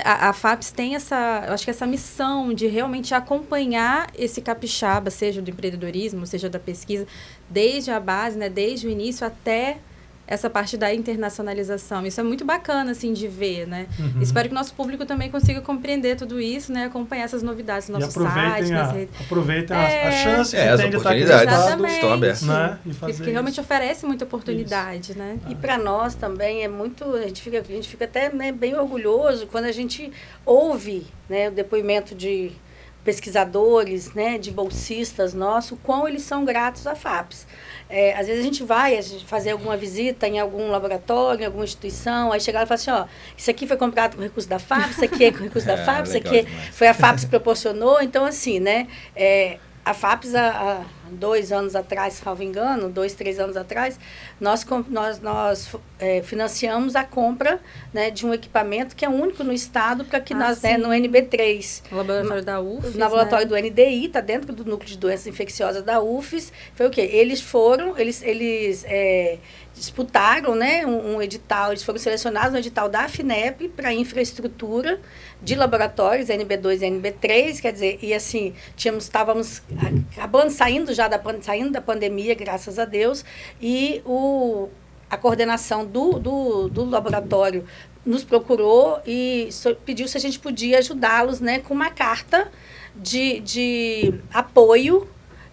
A FAPES tem eu acho que essa missão de realmente acompanhar esse capixaba, seja do empreendedorismo, seja da pesquisa, desde a base, né, desde o início até essa parte da internacionalização. Isso é muito bacana, assim, de ver, né? Espero que o nosso público também consiga compreender tudo isso, né? Acompanhar essas novidades no nosso site, nas redes. Aproveitem a chance que as tem de estar aqui oportunidades Exatamente. estão abertas. né? E fazer Porque realmente isso. oferece muita oportunidade, né? E para nós também é muito, a gente fica até, né, bem orgulhoso quando a gente ouve, né, o depoimento de pesquisadores, né, de bolsistas nossos, quão eles são gratos à FAPES. Às vezes a gente vai fazer alguma visita em algum laboratório, em alguma instituição, aí chega lá e fala assim, ó, isso aqui foi comprado com recurso da FAPES, isso aqui é com recurso da FAPES, isso aqui foi a FAPES que proporcionou. Então, assim, né, a FAPES, há 2 anos atrás, salvo engano, 2, 3 anos atrás, nós financiamos a compra, né, de um equipamento que é único no estado para que nós, né, no NB3. O laboratório da UFES, O laboratório, né, do NDI, está dentro do núcleo de doenças infecciosas da UFES. Foi o quê? Eles disputaram, né, um edital, eles foram selecionados no edital da FINEP para infraestrutura de laboratórios, NB2 e NB3, quer dizer, e assim, estávamos saindo da pandemia, graças a Deus, e a coordenação do laboratório nos procurou e pediu se a gente podia ajudá-los, né, com uma carta de apoio,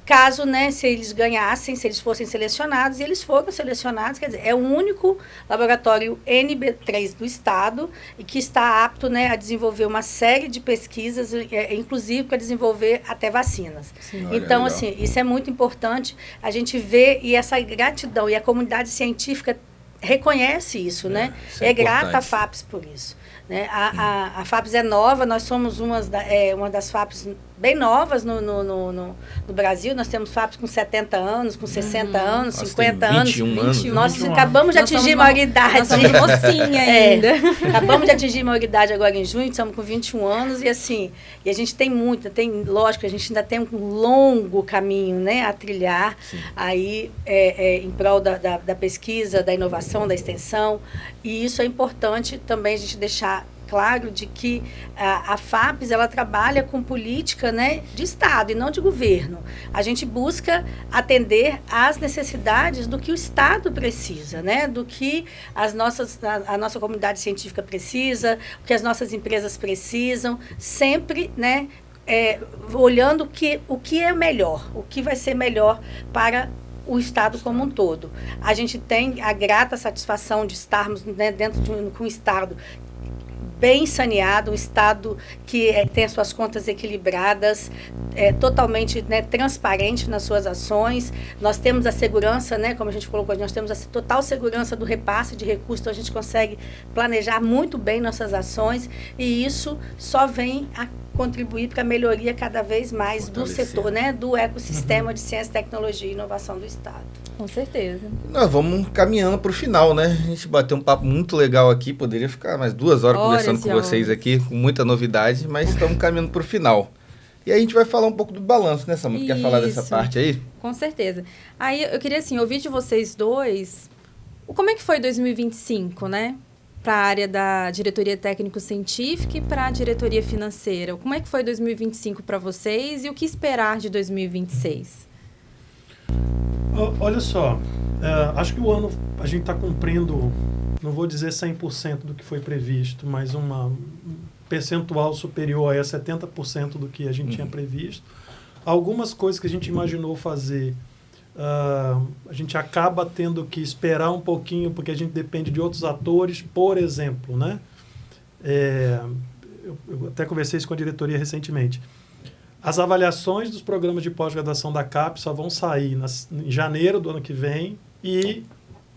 caso, né, se eles ganhassem, se eles fossem selecionados, e eles foram selecionados, quer dizer, é o único laboratório NB3 do estado e que está apto, né, a desenvolver uma série de pesquisas, inclusive para desenvolver até vacinas. Sim. Então, Legal. assim, isso é muito importante a gente ver, e essa gratidão, e a comunidade científica reconhece isso, né? Isso é É grata à importante. FAPES por isso. Né? A FAPES é nova, nós somos uma das FAPES bem novas no Brasil. Nós temos FAPs com 70 anos, com 60 anos, 50 anos. 21 anos. Nós acabamos de atingir maioridade. Nós somos mocinha ainda. Acabamos de atingir maioridade agora em junho, estamos com 21 anos. E assim, e a gente tem lógico, a gente ainda tem um longo caminho, né, a trilhar. Sim. Aí em prol da pesquisa, da inovação, da extensão. E isso é importante também a gente deixar claro de que a FAPES ela trabalha com política, né, de Estado e não de governo. A gente busca atender às necessidades do que o Estado precisa, né, do que a nossa comunidade científica precisa, o que as nossas empresas precisam, sempre, né, olhando o que é melhor, o que vai ser melhor para o Estado como um todo. A gente tem a grata satisfação de estarmos, né, dentro com um Estado bem saneado, um Estado que tem as suas contas equilibradas, totalmente, né, transparente nas suas ações. Nós temos a segurança, né, como a gente colocou, nós temos a total segurança do repasse de recursos, então a gente consegue planejar muito bem nossas ações e isso só vem a contribuir para a melhoria cada vez mais do setor, né, do ecossistema de ciência, tecnologia e inovação do Estado. Com certeza. Nós vamos caminhando para o final, né? A gente bateu um papo muito legal aqui, poderia ficar mais 2 horas conversando com vocês aqui, com muita novidade, mas estamos caminhando para o final. E aí a gente vai falar um pouco do balanço, né, Samu? Quer falar dessa parte aí? Com certeza. Aí eu queria, assim, ouvir de vocês dois, como é que foi 2025, né? Para a área da diretoria técnico-científica e para a diretoria financeira. Como é que foi 2025 para vocês e o que esperar de 2026? Olha só, acho que o ano a gente está cumprindo, não vou dizer 100% do que foi previsto, mas um percentual superior a 70% do que a gente tinha previsto. Algumas coisas que a gente imaginou fazer, a gente acaba tendo que esperar um pouquinho, porque a gente depende de outros atores, por exemplo, né? Eu até conversei isso com a diretoria recentemente. As avaliações dos programas de pós-graduação da CAP só vão sair em janeiro do ano que vem e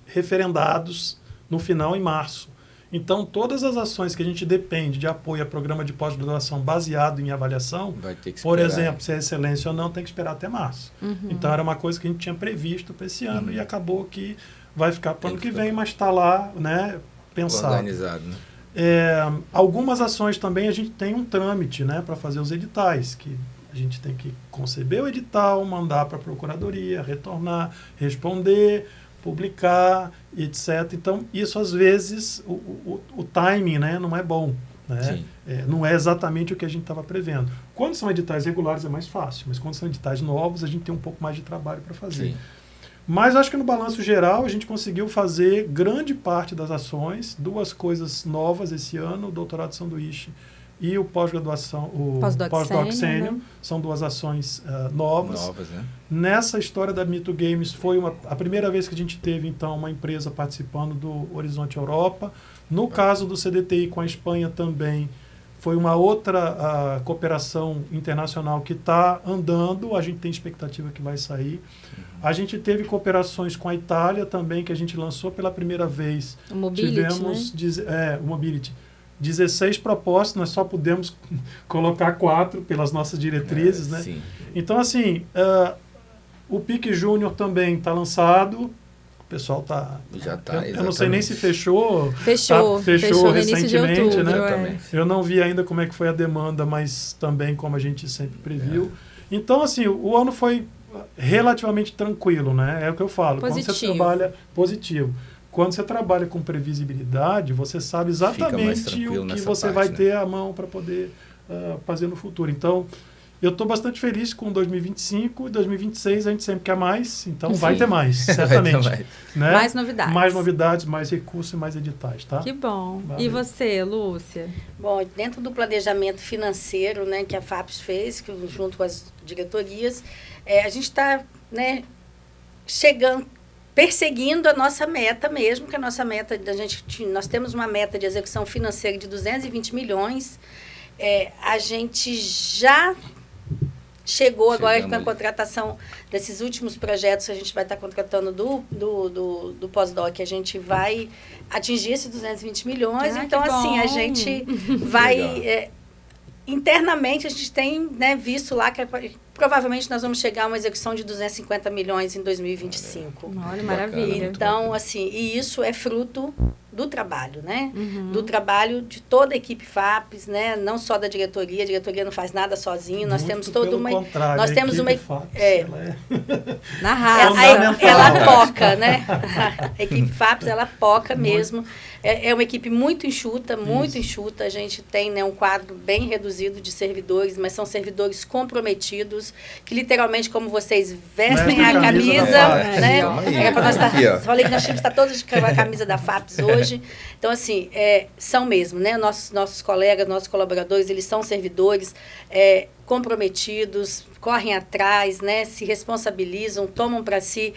referendados no final em março. Então, todas as ações que a gente depende de apoio a programa de pós-graduação baseado em avaliação, por exemplo, se é excelência ou não, tem que esperar até março. Então, era uma coisa que a gente tinha previsto para esse ano e acabou que vai ficar para o ano que vem, mas está lá, né, pensado. Organizado, né? Algumas ações também a gente tem um trâmite, né, para fazer os editais, que a gente tem que conceber o edital, mandar para a procuradoria, retornar, responder, publicar, etc. Então, isso às vezes, o timing, né, não é bom. Né? Não é exatamente o que a gente estava prevendo. Quando são editais regulares é mais fácil, mas quando são editais novos a gente tem um pouco mais de trabalho para fazer. Sim. Mas acho que no balanço geral a gente conseguiu fazer grande parte das ações, 2 coisas novas esse ano, o doutorado de sanduíche e o pós-graduação, o pós-doc sênior, né? São 2 ações novas. Né? Nessa história da Mito Games foi a primeira vez que a gente teve então uma empresa participando do Horizonte Europa. No caso do CDTI com a Espanha também foi uma outra cooperação internacional que está andando, a gente tem expectativa que vai sair. A gente teve cooperações com a Itália também, que a gente lançou pela primeira vez. O Mobility, tivemos, né? O Mobility. 16 propostas, nós só pudemos colocar 4 pelas nossas diretrizes. Né? Sim. Então, assim, o PIC Júnior também está lançado. O pessoal está... Já está, eu não sei nem se fechou. Fechou recentemente, no início de outubro, né? Eu não vi ainda como é que foi a demanda, mas também como a gente sempre previu. Então, assim, o ano foi relativamente tranquilo, né? É o que eu falo. Positivo. Quando você trabalha positivo. Quando você trabalha com previsibilidade, você sabe exatamente o que você vai ter à mão para poder fazer no futuro. Então, eu estou bastante feliz com 2025 e 2026 a gente sempre quer mais, então vai ter mais, certamente. Né? Mais novidades. Mais novidades, mais recursos e mais editais, tá? Que bom. Valeu. E você, Lúcia? Bom, dentro do planejamento financeiro, né, que a FAPES fez, junto com as diretorias, a gente está, né, perseguindo a nossa meta mesmo, que a nossa meta, nós temos uma meta de execução financeira de 220 milhões. A gente já chegou agora com a contratação desses últimos projetos que a gente vai estar contratando do pós-doc, a gente vai atingir esses 220 milhões. Então, assim, a gente vai internamente, a gente tem, né, visto lá que provavelmente nós vamos chegar a uma execução de 250 milhões em 2025. Olha, maravilha. Então, assim, e isso é fruto do trabalho, né? Do trabalho de toda a equipe FAPES, né? Não só da diretoria. A diretoria não faz nada sozinho. Nós temos toda uma... Nós temos uma... Na raça. Ela poca, né? A equipe FAPES, ela poca mesmo. É uma equipe muito enxuta, muito enxuta. A gente tem, né, um quadro bem reduzido de servidores, mas são servidores comprometidos, que literalmente, como vocês vestem a camisa, né? Falei que nós tínhamos que estar todos com a camisa da FAPES hoje. Então, assim, são mesmo, né? Nossos colegas, nossos colaboradores, eles são servidores comprometidos, correm atrás, né? Se responsabilizam, tomam para si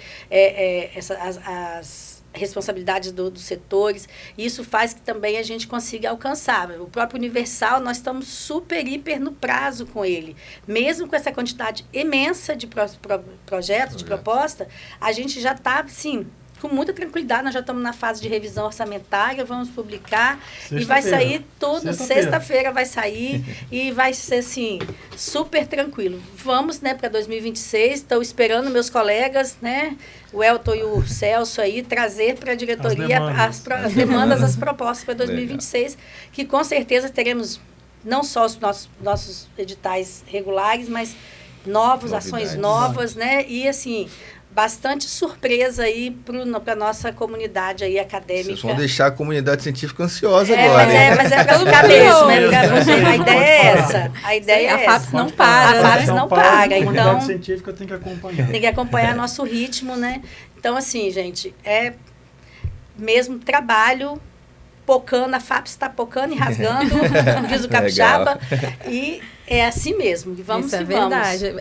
as responsabilidades dos setores. E isso faz que também a gente consiga alcançar. O próprio Universal, nós estamos super, hiper no prazo com ele. Mesmo com essa quantidade imensa de projetos, de proposta, a gente já está, assim, com muita tranquilidade. Nós já estamos na fase de revisão orçamentária, vamos publicar e vai sair tudo. Sexta-feira vai sair e vai ser, assim, super tranquilo. Vamos, né, para 2026. Estou esperando meus colegas, né, o Elton e o Celso aí, trazer para a diretoria as demandas, as propostas para 2026, que com certeza teremos não só os nossos editais regulares, mas ações novas, né? E, assim, bastante surpresa aí para a nossa comunidade aí acadêmica. Vocês vão deixar a comunidade científica ansiosa agora. Mas é para ficar mesmo, né? A ideia é essa. A ideia é essa. A FAPES não para. A FAPES não para. A comunidade Então, científica tem que acompanhar. Tem que acompanhar nosso ritmo, né? Então, assim, gente, é mesmo trabalho, pocando, a FAPES está pocando e rasgando, diz o capixaba, e é assim mesmo, vamos Isso é verdade.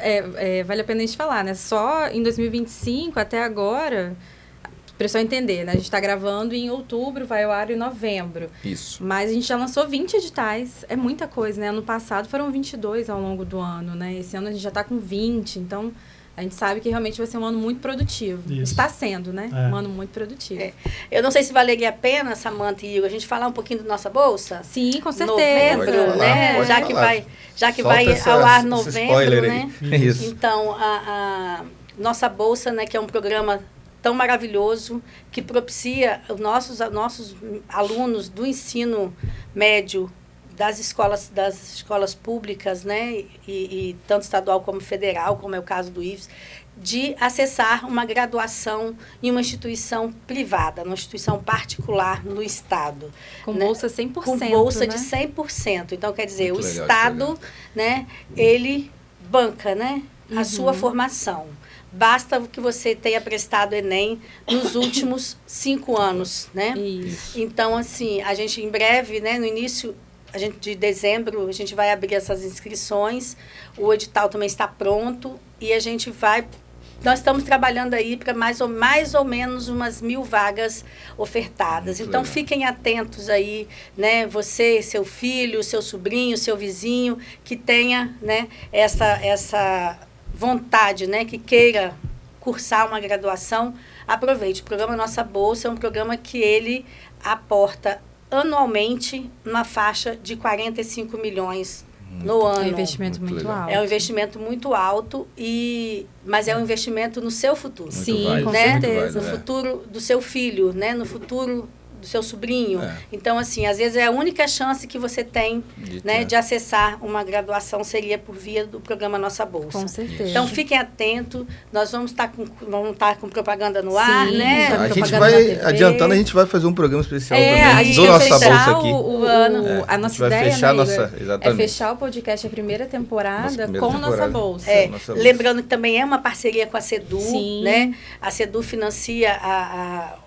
Vale a pena a gente falar, né? Só em 2025, até agora, para o pessoal entender, né? A gente está gravando em outubro, vai ao ar em novembro. Isso. Mas a gente já lançou 20 editais, é muita coisa, né? Ano passado foram 22 ao longo do ano, né? Esse ano a gente já está com 20, então a gente sabe que realmente vai ser um ano muito produtivo. Isso. Está sendo, né? Um ano muito produtivo. Eu não sei se valeria a pena, Samanta e Igor, a gente falar um pouquinho da nossa bolsa? Sim, com certeza. Novembro, né? Já que vai ao ar novembro, né? Isso. Então, a nossa bolsa, né, que é um programa tão maravilhoso, que propicia os nossos alunos do ensino médio das escolas públicas, né, e tanto estadual como federal, como é o caso do IFES, de acessar uma graduação em uma instituição privada, numa instituição particular no Estado. Com, né? Bolsa 100%. Com bolsa, né, de 100%. Então, quer dizer, muito o legal, Estado, né, ele banca, né, a sua formação. Basta que você tenha prestado Enem nos últimos 5 anos, né? Isso. Então, assim, a gente em breve, né, no início de dezembro, a gente vai abrir essas inscrições, o edital também está pronto e a gente nós estamos trabalhando aí para mais ou menos umas 1.000 vagas ofertadas. Muito então, legal. Fiquem atentos aí, né, você, seu filho, seu sobrinho, seu vizinho, que tenha, né, essa vontade, né, que queira cursar uma graduação, aproveite. O programa Nossa Bolsa é um programa que ele aporta anualmente uma faixa de 45 milhões no ano. É um investimento muito alto. É um investimento muito alto, mas é um investimento no seu futuro. Muito sim, válido, com certeza. No futuro do seu filho, né? No futuro do seu sobrinho. Então, assim, às vezes é a única chance que você tem, né, de acessar uma graduação seria por via do programa Nossa Bolsa. Com certeza. Então, fiquem atentos. Nós vamos estar com propaganda no ar, né? A gente vai, adiantando, a gente vai fazer um programa especial também do Nossa Bolsa aqui. A nossa ideia, é fechar o podcast, a primeira temporada, com Nossa Bolsa. Lembrando que também é uma parceria com a CEDU, né? A CEDU financia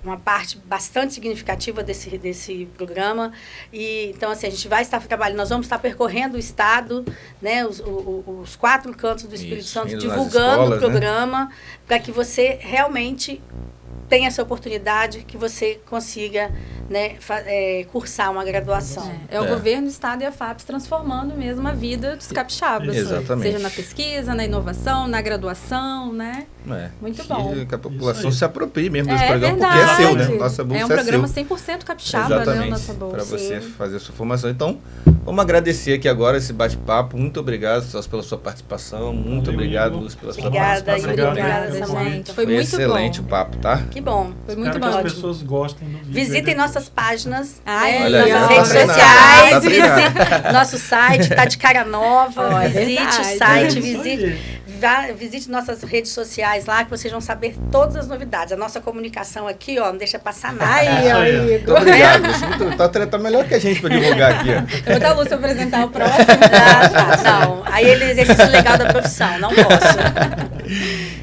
uma parte bastante significativa desse programa. E, então, assim, a gente vai estar trabalhando, nós vamos estar percorrendo o Estado, né, os 4 cantos do Espírito Santo, divulgando escolas, o programa, né, para que você realmente tenha essa oportunidade, que você consiga, né, cursar uma graduação. É o governo do Estado e a FAPES transformando mesmo a vida dos capixabas. Exatamente. Seja na pesquisa, na inovação, na graduação, né? Muito bom. Que a população se aproprie mesmo desse programa, porque é seu, né? Nossa Bolsa é um programa 100% capixaba, né? Nossa Bolsa. Para você fazer a sua formação. Então, Vamos agradecer aqui agora esse bate-papo. Muito obrigado, Celso, pela sua participação. Muito Valeu, obrigado, Igor. Lúcia, pela sua Obrigada, participação. Igor. Obrigado, Obrigada, Igor. Samanta. Foi muito excelente bom. o papo, tá? Que bom. Foi muito Espero bom. que as pessoas gostem do vídeo. Visitem aí nossas páginas, Ai, Olha aí, nossas tá redes treinado, sociais, tá treinado. visite nosso site, tá de cara nova, Ó, é visite verdade. o site, É isso aí. visite nossas redes sociais lá, que vocês vão saber todas as novidades. A nossa comunicação aqui, ó, não deixa passar nada. Aí, Isso ó, aí. Muito Igor. obrigado, Lúcia. Tá melhor que a gente para divulgar aqui. Ó. Eu vou dar a Lúcia apresentar o próximo. Não. Aí ele exercício legal da profissão, não posso.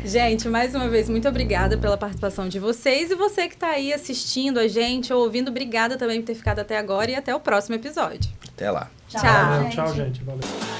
Gente, mais uma vez, muito obrigada pela participação de vocês. E você que está aí assistindo a gente ou ouvindo, obrigada também por ter ficado até agora. E até o próximo episódio. Até lá. Tchau. Valeu, tchau, gente. Valeu.